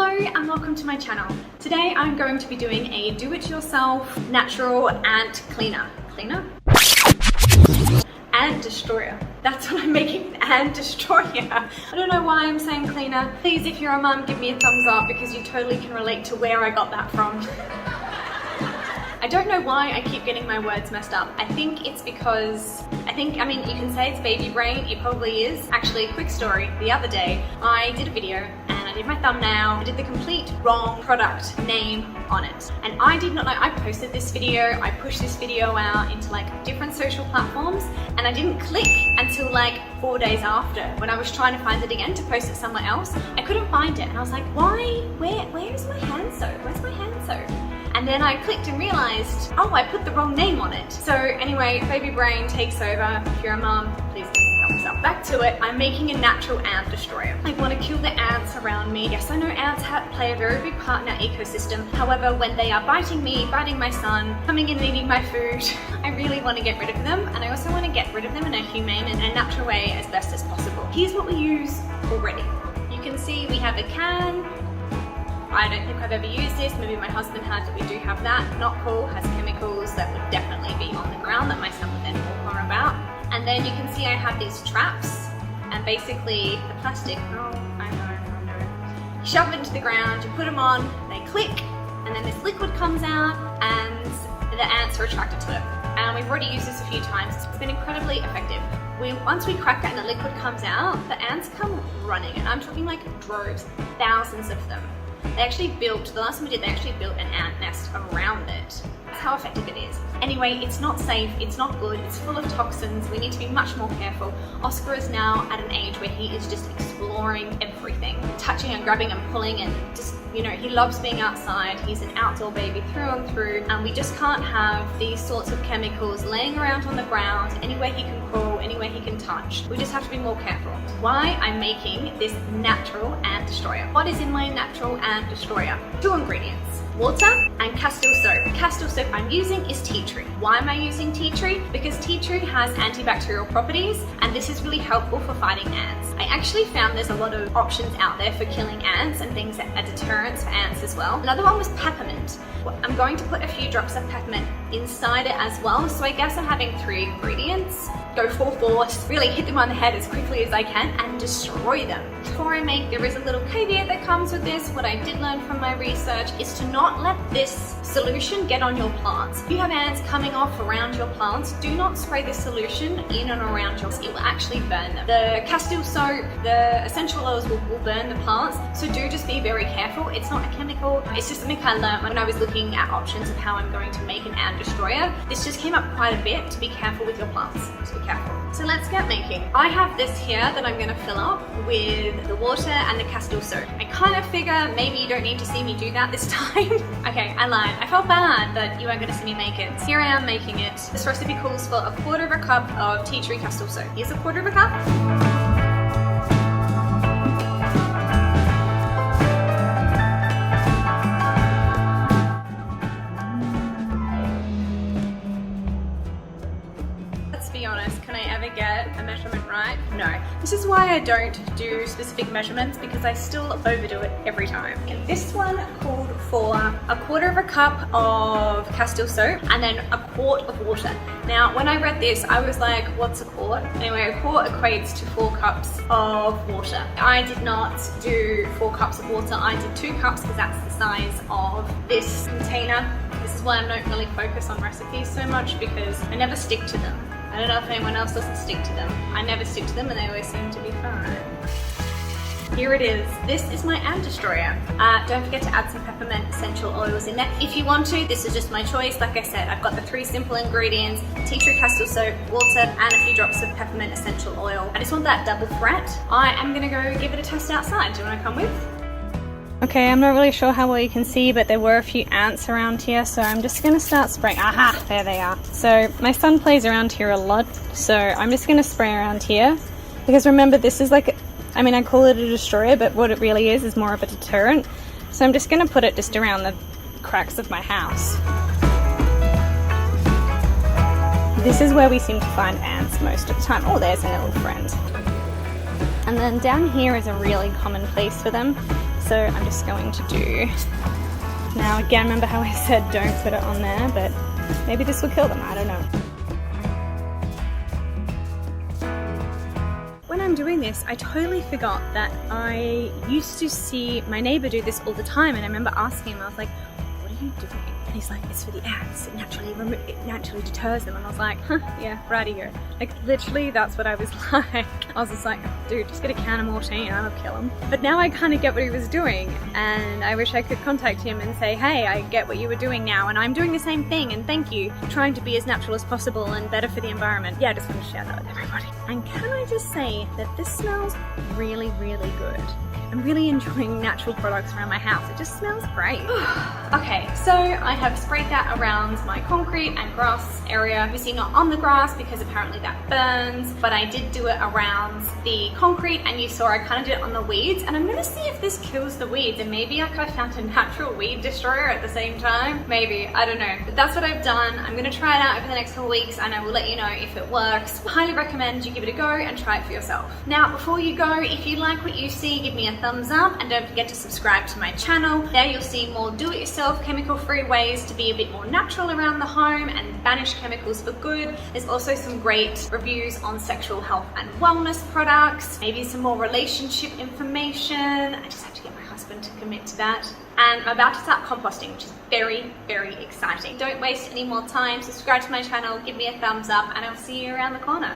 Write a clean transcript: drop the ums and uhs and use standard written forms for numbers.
Hello and welcome to my channel. Today I'm going to be doing a do-it-yourself natural ant cleaner. Ant destroyer. That's what I'm making, an ant destroyer. I don't know why I'm saying cleaner. Please, if you're a mum, give me a thumbs up because you totally can relate to where I got that from. I don't know why I keep getting my words messed up. I think it's because, I mean, you can say it's baby brain, it probably is. Actually, quick story, the other day, I did a video and I did my thumbnail, I did the complete wrong product name on it. And I did not know, I posted this video, I pushed this video out into like different social platforms and I didn't click until like 4 days after when I was trying to find it again to post it somewhere else. I couldn't find it and I was like, why, where's my hand soap? Where's my hand soap? And then I clicked and realized, oh, I put the wrong name on it. So anyway, baby brain takes over. If you're a mum, please give me a thumbs up. Back to it, I'm making a natural ant destroyer. I want to kill the ants around me. Yes, I know ants play a very big part in our ecosystem. However, when they are biting me, biting my son, coming in and eating my food, I really want to get rid of them. And I also want to get rid of them in a humane and a natural way as best as possible. Here's what we use already. You can see we have a can. I don't think I've ever used this, maybe my husband has, but we do have that. Not cool, has chemicals that would definitely be on the ground that my son would then walk on about. And then you can see I have these traps, and basically the plastic, I know. You shove it into the ground, you put them on, they click, and then this liquid comes out, and the ants are attracted to it. And we've already used this a few times, it's been incredibly effective. Once we crack it and the liquid comes out, the ants come running, and I'm talking like droves, thousands of them. They actually built, the last time we did, they actually built an ant nest around it. That's how effective it is. Anyway, it's not safe, it's not good, it's full of toxins, we need to be much more careful. Oscar is now at an age where he is just exploring everything, touching and grabbing and pulling and just, you know, he loves being outside, he's an outdoor baby through and through, and we just can't have these sorts of chemicals laying around on the ground, anywhere he can crawl, anywhere he can touch. We just have to be more careful. Why I'm making this natural ant destroyer. What is in my natural ant destroyer? 2 ingredients. Water and Castile Soap. Castile Soap I'm using is tea tree. Why am I using tea tree? Because tea tree has antibacterial properties and this is really helpful for fighting ants. I actually found there's a lot of options out there for killing ants and things that are deterrents for ants as well. Another one was peppermint. I'm going to put a few drops of peppermint inside it as well, so I guess I'm having 3 ingredients. Go full force, really hit them on the head as quickly as I can and destroy them. Before I make, there is a little caveat that comes with this. What I did learn from my research is to not let this solution get on your plants. If you have ants coming off around your plants, do not spray this solution in and around yours. It will actually burn them. The Castile Soap, the essential oils will burn the plants, so do just be very careful. It's not a chemical, it's just something I learned when I was looking at options of how I'm going to make an ant destroyer. This just came up quite a bit to be careful with your plants. Just be careful. So let's get making. I have this here that I'm going to fill up with the water and the Castile Soap. I kind of figure maybe you don't need to see me do that this time. Okay, I lied. I felt bad that you weren't going to see me make it. Here I am making it. This recipe calls for 1/4 cup of tea tree Castile Soap. Here's 1/4 cup. Be honest, can I ever get a measurement right? No. This is why I don't do specific measurements because I still overdo it every time. And this one called for 1/4 cup of Castile Soap and then 1 quart of water. Now, when I read this, I was like, what's a quart? Anyway, a quart equates to 4 cups of water. I did not do 4 cups of water. I did 2 cups because that's the size of this container. This is why I don't really focus on recipes so much because I never stick to them. I don't know if anyone else doesn't stick to them. I never stick to them and they always seem to be fine. Here it is. This is my ant destroyer. Don't forget to add some peppermint essential oils in there. If you want to, this is just my choice. Like I said, I've got the 3 simple ingredients, tea tree Castile Soap, water, and a few drops of peppermint essential oil. I just want that double threat. I am gonna go give it a test outside. Do you wanna come with? Okay, I'm not really sure how well you can see, but there were a few ants around here, so I'm just going to start spraying. Aha, there they are. So my son plays around here a lot, so I'm just going to spray around here. Because remember, this is like, I call it a destroyer, but what it really is more of a deterrent. So I'm just going to put it just around the cracks of my house. This is where we seem to find ants most of the time. Oh, there's a little friend. And then down here is a really common place for them. So I'm just going to do, now again, remember how I said don't put it on there, but maybe this will kill them, I don't know. When I'm doing this, I totally forgot that I used to see my neighbor do this all the time, and I remember asking him, I was like, what are you doing? And he's like, it's for the ants, it naturally deters them. And I was like, huh, yeah, righty-o. Like, literally, that's what I was like. I was just like, dude, just get a can of morphine and I'll kill him. But now I kind of get what he was doing, and I wish I could contact him and say, hey, I get what you were doing now, and I'm doing the same thing, and thank you. Trying to be as natural as possible and better for the environment. Yeah, I just want to share that with everybody. And can I just say that this smells really, really good. I'm really enjoying natural products around my house. It just smells great. Okay, so I have sprayed that around my concrete and grass area. Obviously not on the grass because apparently that burns, but I did do it around the concrete, and you saw I kind of did it on the weeds, and I'm gonna see if this kills the weeds, and maybe I could have found a natural weed destroyer at the same time. Maybe, I don't know. But that's what I've done. I'm gonna try it out over the next couple weeks, and I will let you know if it works. Highly recommend you give it a go and try it for yourself. Now, before you go, if you like what you see, give me a thumbs up, and don't forget to subscribe to my channel. There you'll see more do-it-yourself chemical-free ways to be a bit more natural around the home and banish chemicals for good. There's also some great reviews on sexual health and wellness products, maybe some more relationship information. I just have to get my husband to commit to that. And I'm about to start composting, which is very, very exciting. Don't waste any more time. Subscribe to my channel, give me a thumbs up, and I'll see you around the corner.